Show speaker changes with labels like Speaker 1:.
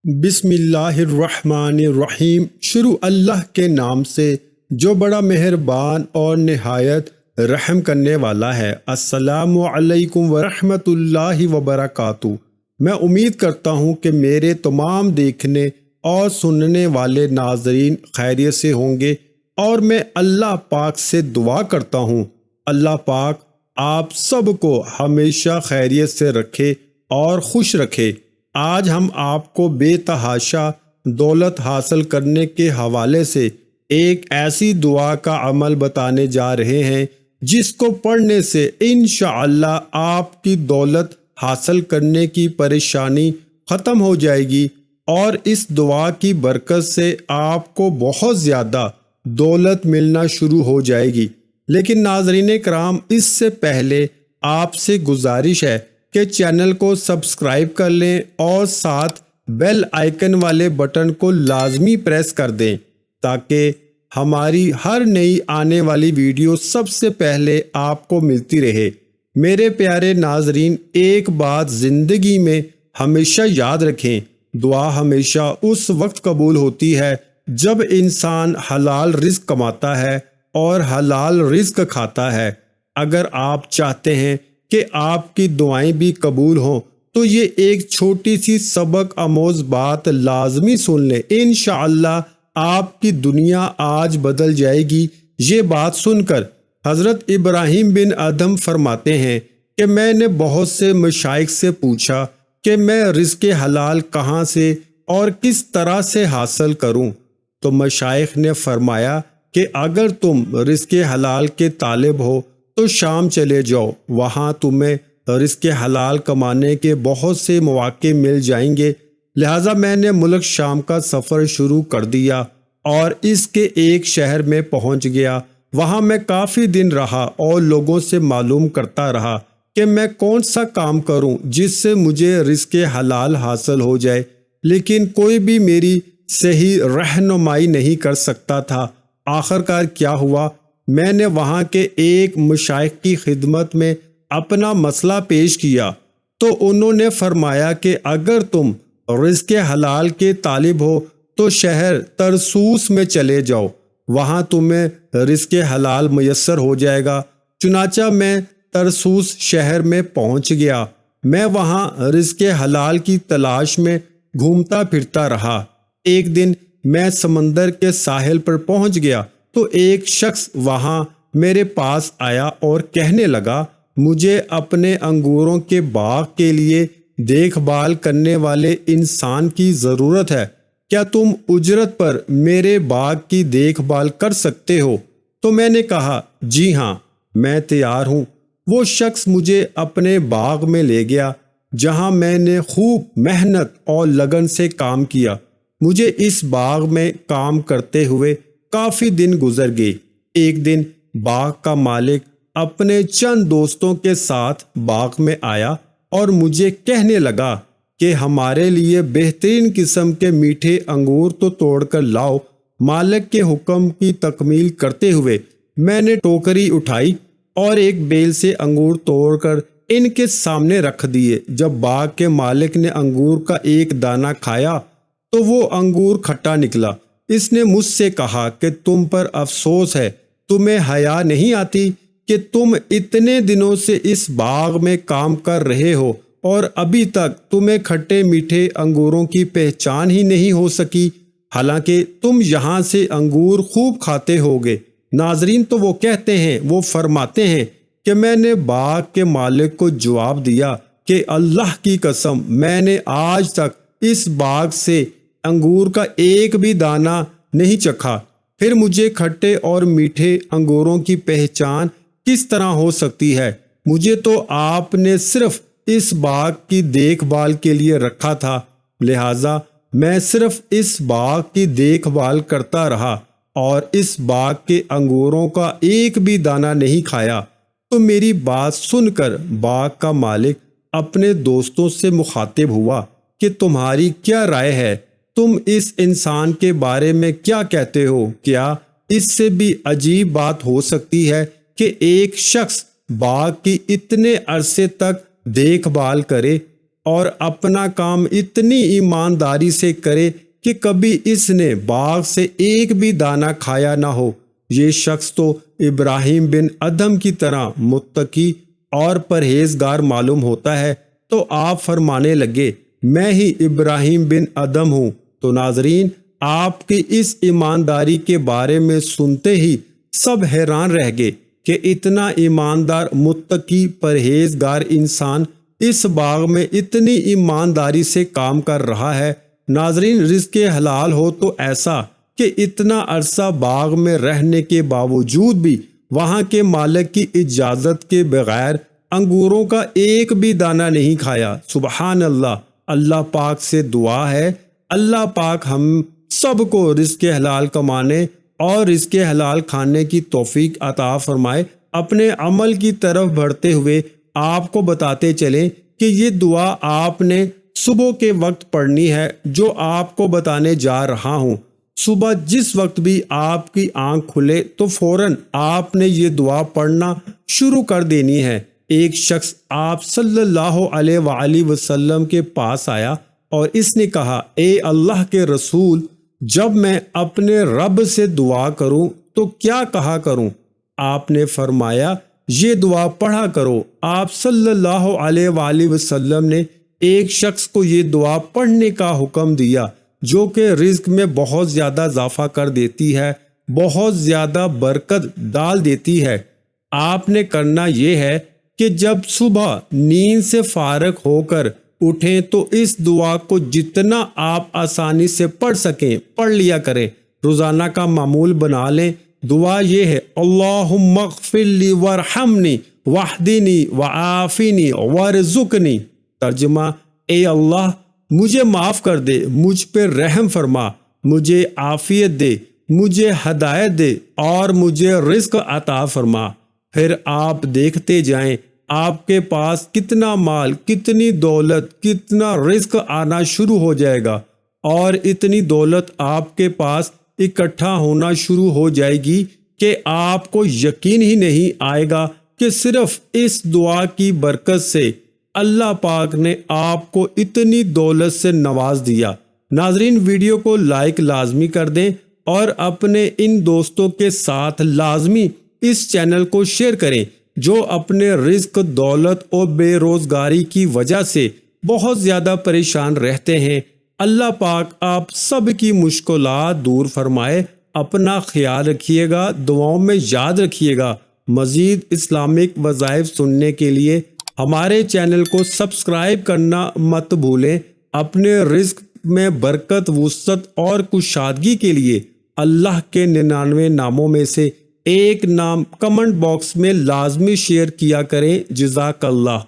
Speaker 1: بسم اللہ الرحمن الرحیم۔ شروع اللہ کے نام سے جو بڑا مہربان اور نہایت رحم کرنے والا ہے۔ السلام علیکم ورحمۃ اللہ وبرکاتہ۔ میں امید کرتا ہوں کہ میرے تمام دیکھنے اور سننے والے ناظرین خیریت سے ہوں گے، اور میں اللہ پاک سے دعا کرتا ہوں اللہ پاک آپ سب کو ہمیشہ خیریت سے رکھے اور خوش رکھے۔ آج ہم آپ کو بے تحاشا دولت حاصل کرنے کے حوالے سے ایک ایسی دعا کا عمل بتانے جا رہے ہیں جس کو پڑھنے سے انشاءاللہ آپ کی دولت حاصل کرنے کی پریشانی ختم ہو جائے گی، اور اس دعا کی برکت سے آپ کو بہت زیادہ دولت ملنا شروع ہو جائے گی۔ لیکن ناظرین کرام، اس سے پہلے آپ سے گزارش ہے کہ چینل کو سبسکرائب کر لیں اور ساتھ بیل آئیکن والے بٹن کو لازمی پریس کر دیں تاکہ ہماری ہر نئی آنے والی ویڈیو سب سے پہلے آپ کو ملتی رہے۔ میرے پیارے ناظرین، ایک بات زندگی میں ہمیشہ یاد رکھیں، دعا ہمیشہ اس وقت قبول ہوتی ہے جب انسان حلال رزق کماتا ہے اور حلال رزق کھاتا ہے۔ اگر آپ چاہتے ہیں کہ آپ کی دعائیں بھی قبول ہوں تو یہ ایک چھوٹی سی سبق آموز بات لازمی سن لیں، انشاءاللہ آپ کی دنیا آج بدل جائے گی۔ یہ بات سن کر حضرت ابراہیم بن ادھم فرماتے ہیں کہ میں نے بہت سے مشائخ سے پوچھا کہ میں رزق حلال کہاں سے اور کس طرح سے حاصل کروں، تو مشائخ نے فرمایا کہ اگر تم رزق حلال کے طالب ہو تو شام چلے جاؤ، وہاں تمہیں رزق حلال کمانے کے بہت سے مواقع مل جائیں گے۔ لہٰذا میں نے ملک شام کا سفر شروع کر دیا اور اس کے ایک شہر میں پہنچ گیا۔ وہاں میں کافی دن رہا اور لوگوں سے معلوم کرتا رہا کہ میں کون سا کام کروں جس سے مجھے رزق حلال حاصل ہو جائے، لیکن کوئی بھی میری صحیح رہنمائی نہیں کر سکتا تھا۔ آخرکار کیا ہوا، میں نے وہاں کے ایک مشائخ کی خدمت میں اپنا مسئلہ پیش کیا تو انہوں نے فرمایا کہ اگر تم رزق حلال کے طالب ہو تو شہر ترسوس میں چلے جاؤ، وہاں تمہیں رزق حلال میسر ہو جائے گا۔ چنانچہ میں ترسوس شہر میں پہنچ گیا۔ میں وہاں رزق حلال کی تلاش میں گھومتا پھرتا رہا۔ ایک دن میں سمندر کے ساحل پر پہنچ گیا تو ایک شخص وہاں میرے پاس آیا اور کہنے لگا، مجھے اپنے انگوروں کے باغ کے لیے دیکھ بھال کرنے والے انسان کی ضرورت ہے، کیا تم اجرت پر میرے باغ کی دیکھ بھال کر سکتے ہو؟ تو میں نے کہا، جی ہاں، میں تیار ہوں۔ وہ شخص مجھے اپنے باغ میں لے گیا جہاں میں نے خوب محنت اور لگن سے کام کیا۔ مجھے اس باغ میں کام کرتے ہوئے کافی دن گزر گئے۔ ایک دن باغ کا مالک اپنے چند دوستوں کے ساتھ باغ میں آیا اور مجھے کہنے لگا کہ ہمارے لیے بہترین قسم کے میٹھے انگور تو توڑ کر لاؤ۔ مالک کے حکم کی تکمیل کرتے ہوئے میں نے ٹوکری اٹھائی اور ایک بیل سے انگور توڑ کر ان کے سامنے رکھ دیے۔ جب باغ کے مالک نے انگور کا ایک دانہ کھایا تو وہ انگور کھٹا نکلا۔ اس نے مجھ سے کہا کہ تم پر افسوس ہے، تمہیں حیا نہیں آتی کہ تم اتنے دنوں سے اس باغ میں کام کر رہے ہو اور ابھی تک تمہیں کھٹے میٹھے انگوروں کی پہچان ہی نہیں ہو سکی، حالانکہ تم یہاں سے انگور خوب کھاتے ہوگے۔ ناظرین، تو وہ فرماتے ہیں کہ میں نے باغ کے مالک کو جواب دیا کہ اللہ کی قسم، میں نے آج تک اس باغ سے انگور کا ایک بھی دانہ نہیں چکھا، پھر مجھے کھٹے اور میٹھے انگوروں کی پہچان کس طرح ہو سکتی ہے؟ مجھے تو آپ نے صرف اس باغ کی دیکھ بھال کے لیے رکھا تھا، لہٰذا میں صرف اس باغ کی دیکھ بھال کرتا رہا اور اس باغ کے انگوروں کا ایک بھی دانہ نہیں کھایا۔ تو میری بات سن کر باغ کا مالک اپنے دوستوں سے مخاطب ہوا کہ تمہاری کیا رائے ہے؟ تم اس انسان کے بارے میں کیا کہتے ہو؟ کیا اس سے بھی عجیب بات ہو سکتی ہے کہ ایک شخص باغ کی اتنے عرصے تک دیکھ بھال کرے، اور اپنا کام اتنی ایمانداری سے کرے کہ کبھی اس نے باغ سے ایک بھی دانہ کھایا نہ ہو، یہ شخص تو ابراہیم بن ادم کی طرح متقی اور پرہیزگار معلوم ہوتا ہے۔ تو آپ فرمانے لگے، میں ہی ابراہیم بن ادم ہوں۔ تو ناظرین، آپ کی اس ایمانداری کے بارے میں سنتے ہی سب حیران رہ گئے کہ اتنا ایماندار متقی پرہیزگار انسان اس باغ میں اتنی ایمانداری سے کام کر رہا ہے۔ ناظرین، رزق حلال ہو تو ایسا کہ اتنا عرصہ باغ میں رہنے کے باوجود بھی وہاں کے مالک کی اجازت کے بغیر انگوروں کا ایک بھی دانہ نہیں کھایا۔ سبحان اللہ! اللہ پاک سے دعا ہے اللہ پاک ہم سب کو رزق حلال کمانے اور رزق حلال کھانے کی توفیق عطا فرمائے۔ اپنے عمل کی طرف بڑھتے ہوئے آپ کو بتاتے چلیں کہ یہ دعا آپ نے صبح کے وقت پڑھنی ہے جو آپ کو بتانے جا رہا ہوں۔ صبح جس وقت بھی آپ کی آنکھ کھلے تو فوراً آپ نے یہ دعا پڑھنا شروع کر دینی ہے۔ ایک شخص آپ صلی اللہ علیہ وآلہ وسلم کے پاس آیا اور اس نے کہا، اے اللہ کے رسول، جب میں اپنے رب سے دعا کروں تو کیا کہا کروں؟ آپ نے فرمایا، یہ دعا پڑھا کرو۔ آپ صلی اللہ علیہ وآلہ وسلم نے ایک شخص کو یہ دعا پڑھنے کا حکم دیا جو کہ رزق میں بہت زیادہ اضافہ کر دیتی ہے، بہت زیادہ برکت ڈال دیتی ہے۔ آپ نے کرنا یہ ہے کہ جب صبح نیند سے فارغ ہو کر اٹھیں تو اس دعا کو جتنا آپ آسانی سے پڑھ سکیں پڑھ لیا کریں، روزانہ کا معمول بنا لیں۔ دعا یہ ہے، اللہم اغفر لی وارحمنی واہدنی وعافنی وارزقنی۔ ترجمہ، اے اللہ مجھے معاف کر دے، مجھ پہ رحم فرما، مجھے عافیت دے، مجھے ہدایت دے اور مجھے رزق عطا فرما۔ پھر آپ دیکھتے جائیں آپ کے پاس کتنا مال، کتنی دولت، کتنا رزق آنا شروع ہو جائے گا، اور اتنی دولت آپ کے پاس اکٹھا ہونا شروع ہو جائے گی کہ آپ کو یقین ہی نہیں آئے گا کہ صرف اس دعا کی برکت سے اللہ پاک نے آپ کو اتنی دولت سے نواز دیا۔ ناظرین، ویڈیو کو لائک لازمی کر دیں اور اپنے ان دوستوں کے ساتھ لازمی اس چینل کو شیئر کریں جو اپنے رزق، دولت اور بے روزگاری کی وجہ سے بہت زیادہ پریشان رہتے ہیں۔ اللہ پاک آپ سب کی مشکلات دور فرمائے۔ اپنا خیال رکھیے گا، دعاؤں میں یاد رکھیے گا۔ مزید اسلامک وظائف سننے کے لیے ہمارے چینل کو سبسکرائب کرنا مت بھولیں۔ اپنے رزق میں برکت، وسعت اور کشادگی کے لیے اللہ کے 99 ناموں میں سے ایک نام کمنٹ باکس میں لازمی شیئر کیا کریں۔ جزاک اللہ۔